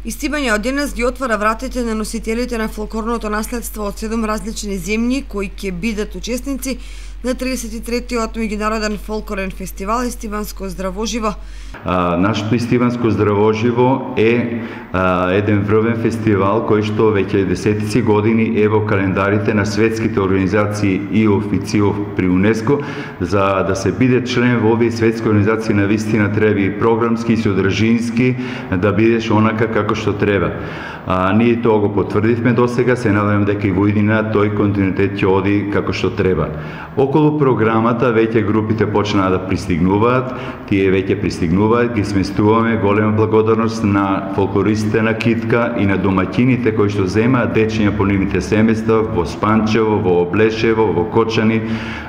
Истибање од денес ги отвара вратите на носителите на фолклорното наследство од 7 различни земји кои ќе бидат учесници на 33-тиот меѓународен фолклорен фестивал Истибанско здравоживо. Нашето Истибанско здравоживо е еден врвен фестивал кој што веќе десетици години е во календарите на светските организации и официов при УНЕСКО. За да се биде член во овие светски организации навистина треба и програмски и содржински да бидеш онака како што треба. Ние тоа го потврдивме досега, се надевам дека и во иднина тој континуитет ќе оди како што треба. Околу програмата веќе групите почнаа да пристигнуваат, тие веќе пристигнуваат, ги сместуваме, голема благодарност на фолклористите на Китка и на домаќините кои што земаат дечиња по нивните семејства во Спанчево, во Облешево, во Кочани,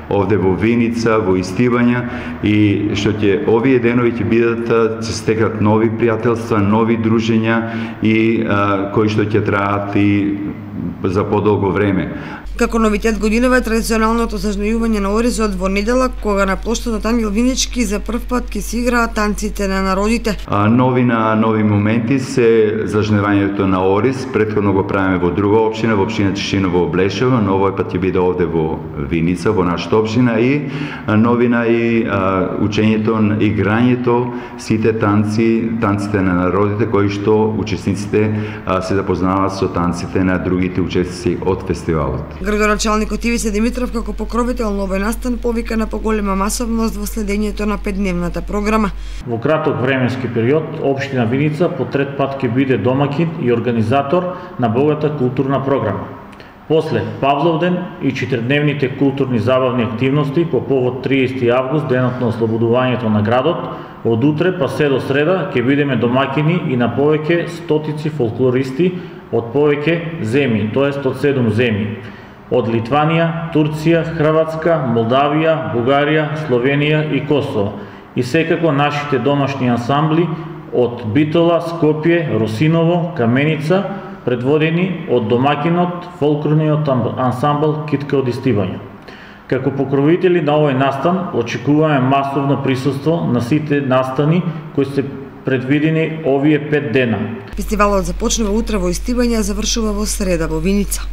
овде во Виница, во Истибања, и што ќе овие денови ќе бидат, ќе стекат нови пријателства, нови дружења и кои што ќе траат и за подолго време. Како новитет годинава е традиционалното зажнејување на Оризот во недела, кога на плоштадот Ангел Винички за прв пат ќе се играат танците на народите. Нови моменти се зажневањето на Ориз. Претходно го правиме во друга општина, во општина Тишино во Облешево, но овој пат ќе биде овде во Виница, во нашата општина, и новина и учењето, играњето, сите танците на народите кои што учесниците се запознаваат со танците на другите учесници од фестивалот. Градоначалникот Ивица Димитров како покровител на овој настан повика на поголема масовност во следењето на 5-дневната програма. Во краток временски период, општина Виница по трет пат ќе биде домакин и организатор на богата културна програма. После Павловден и 4-дневните културни забавни активности по повод 30 август, денот на ослободувањето на градот, од утре па се до среда ќе бидеме домакини и на повеќе стотици фолклористи од повеќе земји, тоест од 7 земји. Од Литванија, Турција, Хрватска, Молдавија, Бугарија, Словенија и Косово. И секако нашите домашни ансамбли од Битола, Скопје, Росиново, Каменица, предводени од домакинот фолклорниот ансамбл Китка од Истибања. Како покровители на овој настан очекуваме масовно присуство на сите настани кои се предвидени овие 5 дена. Фестивалот започнува утре во Истибања, завршува во среда во Виница.